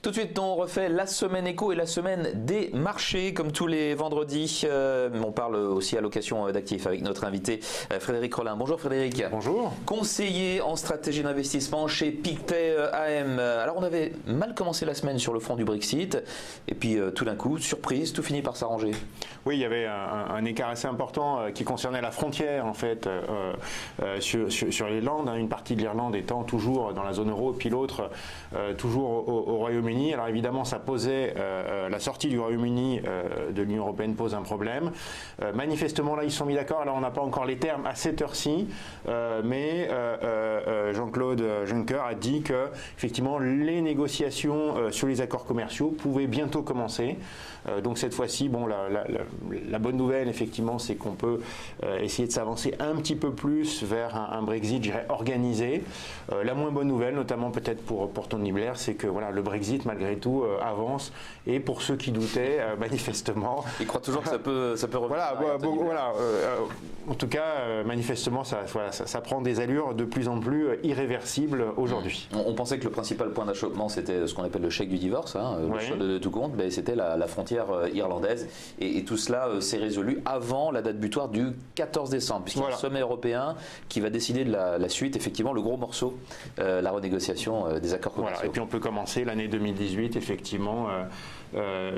Tout de suite, on refait la semaine éco et la semaine des marchés, comme tous les vendredis. On parle aussi allocation d'actifs avec notre invité Frédéric Rollin. Bonjour Frédéric. Bonjour. Conseiller en stratégie d'investissement chez PicPay AM. Alors on avait mal commencé la semaine sur le front du Brexit, et puis tout d'un coup, surprise, tout finit par s'arranger. Oui, il y avait un écart assez important qui concernait la frontière en fait sur l'Irlande, une partie de l'Irlande étant toujours dans la zone euro, et puis l'autre toujours au Royaume-Uni. Alors évidemment, ça posait la sortie du Royaume-Uni de l'Union européenne pose un problème. Manifestement, là, ils se sont mis d'accord. Alors, on n'a pas encore les termes à cette heure-ci, mais Jean-Claude Juncker a dit que effectivement, les négociations sur les accords commerciaux pouvaient bientôt commencer. Donc cette fois-ci, bon, la bonne nouvelle, effectivement, c'est qu'on peut essayer de s'avancer un petit peu plus vers un Brexit, je dirais, organisé. La moins bonne nouvelle, notamment peut-être pour Tony Blair, c'est que voilà, le Brexit, malgré tout, avance. Et pour ceux qui doutaient, manifestement... Ils croient toujours que ça peut revenir. Voilà, en tout cas, manifestement, ça prend des allures de plus en plus irréversibles aujourd'hui. On pensait que le principal point d'achoppement, c'était ce qu'on appelle le chèque du divorce, le choix de tout compte, ben, c'était la frontière irlandaise. Et tout cela s'est résolu avant la date butoir du 14 décembre, puisqu'il y a un sommet européen qui va décider de la suite, effectivement, le gros morceau, la renégociation des accords commerciaux. Voilà, et puis on peut commencer l'année 2018, effectivement,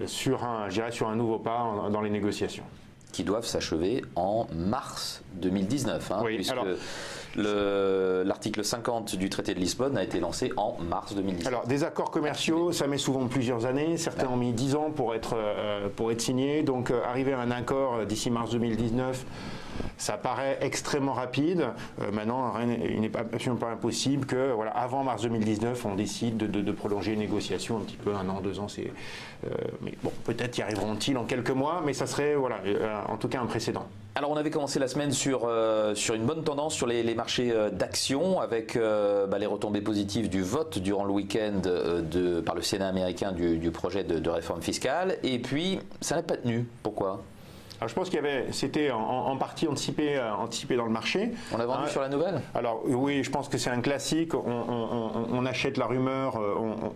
sur un nouveau pas dans les négociations. Qui doivent s'achever en mars 2019, oui, puisque alors, l'article 50 du traité de Lisbonne a été lancé en mars 2019. Alors, des accords commerciaux, ça met souvent plusieurs années. Certains ont mis 10 ans pour être signés. Donc, arriver à un accord d'ici mars 2019, ça paraît extrêmement rapide. Maintenant, il n'est absolument pas impossible que, voilà, avant mars 2019, on décide de prolonger les négociations un petit peu, 1 an, 2 ans. Mais bon, peut-être y arriveront-ils en quelques mois, mais ça serait, voilà, en tout cas un précédent. Alors, on avait commencé la semaine sur une bonne tendance sur les marchés d'actions, avec les retombées positives du vote durant le week-end par le Sénat américain du projet de réforme fiscale. Et puis, ça n'a pas tenu. Pourquoi ? Alors je pense c'était en partie anticipé dans le marché. On a vendu sur la nouvelle ? Alors oui, je pense que c'est un classique. On achète la rumeur,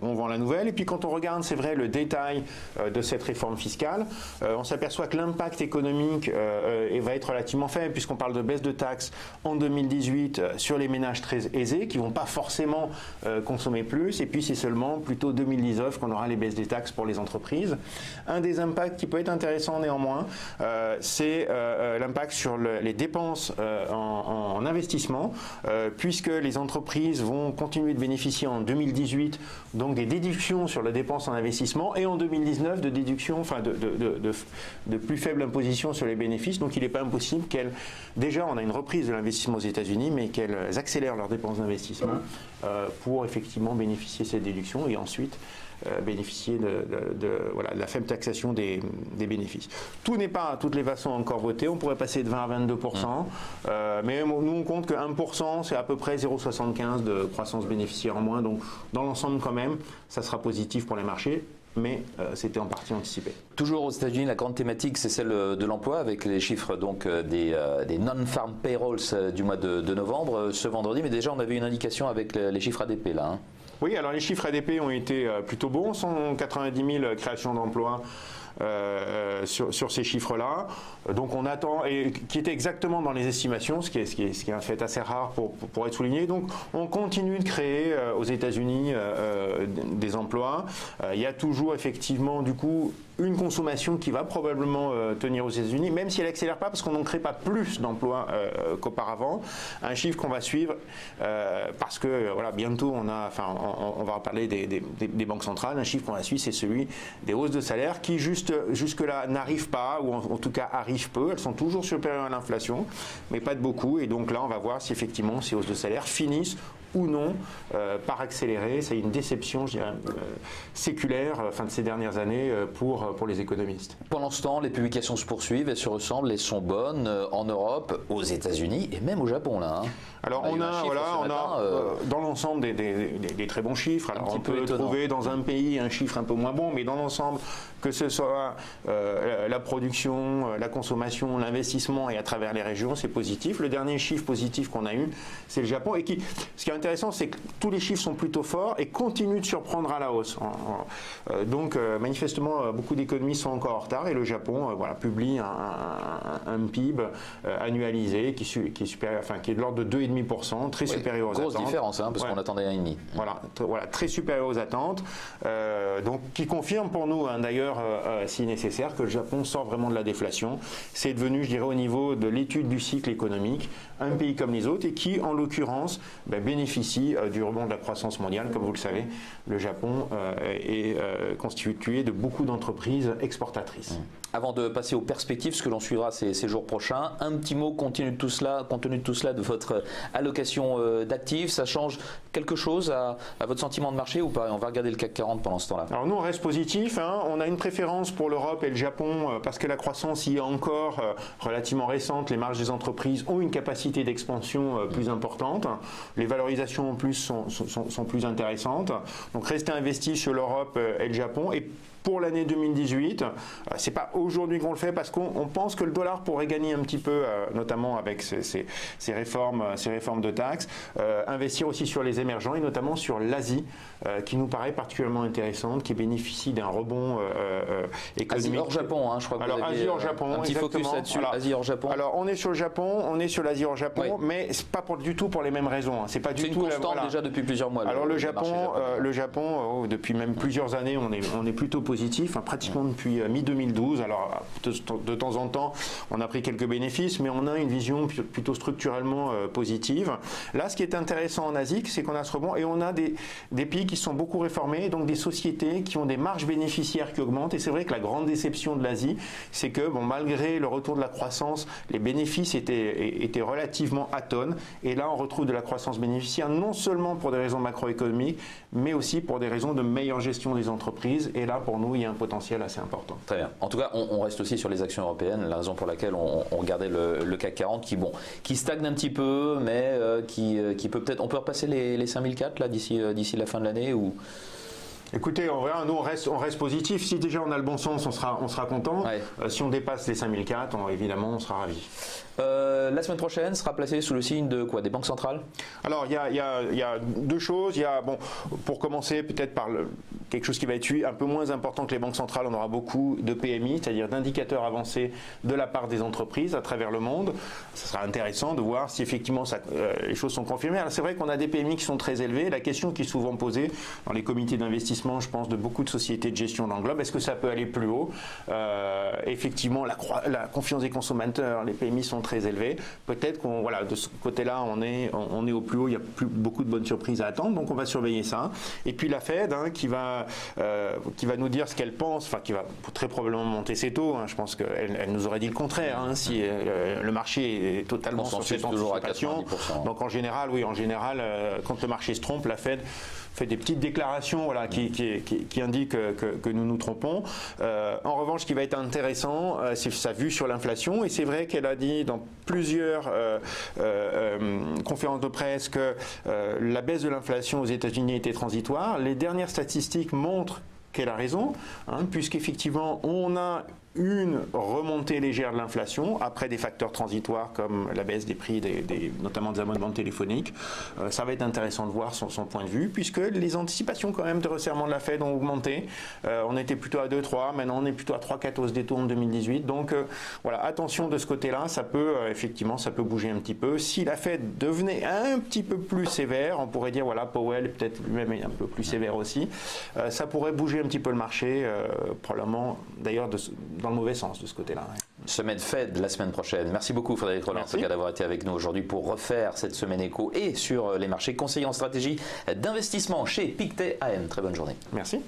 on vend la nouvelle. Et puis quand on regarde, c'est vrai, le détail de cette réforme fiscale, on s'aperçoit que l'impact économique va être relativement faible, puisqu'on parle de baisse de taxes en 2018 sur les ménages très aisés, qui ne vont pas forcément consommer plus. Et puis c'est seulement plutôt 2019 qu'on aura les baisses des taxes pour les entreprises. Un des impacts qui peut être intéressant néanmoins, c'est l'impact sur les dépenses en investissement, puisque les entreprises vont continuer de bénéficier en 2018 donc des déductions sur les dépenses en investissement, et en 2019 de déductions, enfin de plus faible imposition sur les bénéfices. Donc il n'est pas impossible déjà on a une reprise de l'investissement aux États-Unis, mais qu'elles accélèrent leurs dépenses d'investissement pour effectivement bénéficier de ces déductions et ensuite bénéficier de la faible taxation des bénéfices. Tout n'est pas à toutes les façons encore voté. On pourrait passer de 20 à 22%, mais nous on compte que 1%, c'est à peu près 0,75 de croissance bénéficiaire en moins. Donc dans l'ensemble quand même, ça sera positif pour les marchés. Mais c'était en partie anticipé. Toujours aux États-Unis, la grande thématique, c'est celle de l'emploi, avec les chiffres donc des non-farm payrolls du mois de novembre ce vendredi. Mais déjà, on avait une indication avec les chiffres ADP là. Oui, alors les chiffres ADP ont été plutôt bons, 190 000 créations d'emplois sur ces chiffres-là. Donc on attend, et qui était exactement dans les estimations, ce qui est un fait assez rare pour être souligné. Donc on continue de créer aux États-Unis des emplois. Il y a toujours effectivement du coup une consommation qui va probablement tenir aux États-Unis, même si elle n'accélère pas parce qu'on n'en crée pas plus d'emplois qu'auparavant. Un chiffre qu'on va suivre parce que voilà, bientôt on va parler des banques centrales. Un chiffre qu'on va suivre, c'est celui des hausses de salaire qui jusque-là n'arrivent pas, ou en tout cas arrivent peu. Elles sont toujours supérieures à l'inflation, mais pas de beaucoup. Et donc là, on va voir si effectivement ces hausses de salaire finissent ou non par accélérer. C'est une déception, je dirais, séculaire de ces dernières années pour les économistes. Pendant ce temps, les publications se poursuivent, elles se ressemblent, elles sont bonnes en Europe, aux États-Unis et même au Japon là. Alors on a dans l'ensemble des très bons chiffres. Alors on peut trouver dans un pays un chiffre un peu moins bon, mais dans l'ensemble, que ce soit la production, la consommation, l'investissement et à travers les régions, c'est positif. Le dernier chiffre positif qu'on a eu, c'est le Japon. Et ce qui est intéressant, c'est que tous les chiffres sont plutôt forts et continuent de surprendre à la hausse. Donc, manifestement, beaucoup d'économies sont encore en retard et le Japon publie un PIB annualisé qui est supérieur, qui est de l'ordre de 2,5%, très supérieur aux attentes. Grosse différence, parce qu'on attendait 1,5. Voilà, très supérieur aux attentes. Donc, qui confirme pour nous, d'ailleurs, si nécessaire, que le Japon sort vraiment de la déflation. C'est devenu, je dirais, au niveau de l'étude du cycle économique, un pays comme les autres et qui, en l'occurrence, bénéficie du rebond de la croissance mondiale. Comme vous le savez, le Japon est constitué de beaucoup d'entreprises exportatrices. Avant de passer aux perspectives, ce que l'on suivra ces jours prochains, un petit mot compte tenu de tout cela, de votre allocation d'actifs. Ça change quelque chose à votre sentiment de marché ou pas? On va regarder le CAC 40 pendant ce temps-là. Alors nous, on reste positif. On a une préférence pour l'Europe et le Japon parce que la croissance y est encore relativement récente. Les marges des entreprises ont une capacité d'expansion plus importante. Les valorisations en plus sont plus intéressantes. Donc rester investi sur l'Europe et le Japon. Et pour l'année 2018, c'est pas aujourd'hui qu'on le fait parce qu'on pense que le dollar pourrait gagner un petit peu, notamment avec ces réformes de taxes. Investir aussi sur les émergents et notamment sur l'Asie, qui nous paraît particulièrement intéressante, qui bénéficie d'un rebond économique. Asie hors Japon, je crois que alors, vous avez Asie hors Japon, un petit focus là-dessus. Asie hors Japon. Alors on est sur le Japon, on est sur l'Asie hors Japon, mais c'est pas du tout pour les mêmes raisons. C'est pas du tout une constante déjà depuis plusieurs mois. Alors le Japon, depuis même plusieurs années, on est plutôt positif, pratiquement depuis mi-2012. Alors de temps en temps, on a pris quelques bénéfices, mais on a une vision plutôt structurellement positive. Là, ce qui est intéressant en Asie, c'est qu'on a ce rebond et on a des pays qui sont beaucoup réformés, donc des sociétés qui ont des marges bénéficiaires qui augmentent. Et c'est vrai que la grande déception de l'Asie, c'est que malgré le retour de la croissance, les bénéfices étaient relativement atones. Et là, on retrouve de la croissance bénéficiaire, non seulement pour des raisons macroéconomiques, mais aussi pour des raisons de meilleure gestion des entreprises. Et là, pour nous, il y a un potentiel assez important. Très bien. En tout cas, on reste aussi sur les actions européennes. La raison pour laquelle on regardait le CAC 40 qui stagne un petit peu, mais qui peut peut-être... On peut repasser les 5004 là d'ici la fin de l'année ou... Écoutez, nous on reste positif. Si déjà on a le bon sens, on sera content. Ouais. Si on dépasse les 5004, évidemment, on sera ravis. La semaine prochaine sera placée sous le signe de quoi? Des banques centrales? Alors, il y a deux choses. Il y a, pour commencer, peut-être par quelque chose qui va être un peu moins important que les banques centrales, on aura beaucoup de PMI, c'est-à-dire d'indicateurs avancés de la part des entreprises à travers le monde. Ce sera intéressant de voir si effectivement les choses sont confirmées. Alors, c'est vrai qu'on a des PMI qui sont très élevés. La question qui est souvent posée dans les comités d'investissement, je pense, de beaucoup de sociétés de gestion dans le globe, est-ce que ça peut aller plus haut? Effectivement, la confiance des consommateurs, les PMI sont très élevés. Peut-être de ce côté-là, on est au plus haut. Il y a beaucoup de bonnes surprises à attendre, donc on va surveiller ça. Et puis la Fed, qui va nous dire ce qu'elle pense, qui va très probablement monter ses taux. Je pense qu'elle nous aurait dit le contraire si le marché est totalement sur cette anticipation. Donc en général, quand le marché se trompe, la Fed fait des petites déclarations qui indiquent que nous nous trompons. En revanche, ce qui va être intéressant, c'est sa vue sur l'inflation. Et c'est vrai qu'elle a dit dans plusieurs conférences de presse que la baisse de l'inflation aux États-Unis était transitoire. Les dernières statistiques montrent qu'elle a raison, puisqu'effectivement, on a une remontée légère de l'inflation après des facteurs transitoires comme la baisse des prix notamment des abonnements téléphoniques. Ça va être intéressant de voir son point de vue puisque les anticipations quand même de resserrement de la Fed ont augmenté. On était plutôt à 2,3, maintenant on est plutôt à 3,4 hausses des taux en 2018. Donc attention de ce côté-là, ça peut bouger un petit peu. Si la Fed devenait un petit peu plus sévère, on pourrait dire Powell peut-être lui-même un peu plus sévère aussi, ça pourrait bouger un petit peu le marché, probablement d'ailleurs dans le mauvais sens de ce côté-là. Semaine Fed la semaine prochaine. Merci beaucoup Frédéric Rolland d'avoir été avec nous aujourd'hui pour refaire cette semaine éco et sur les marchés. Conseiller en stratégie d'investissement chez Pictet AM. Très bonne journée. Merci.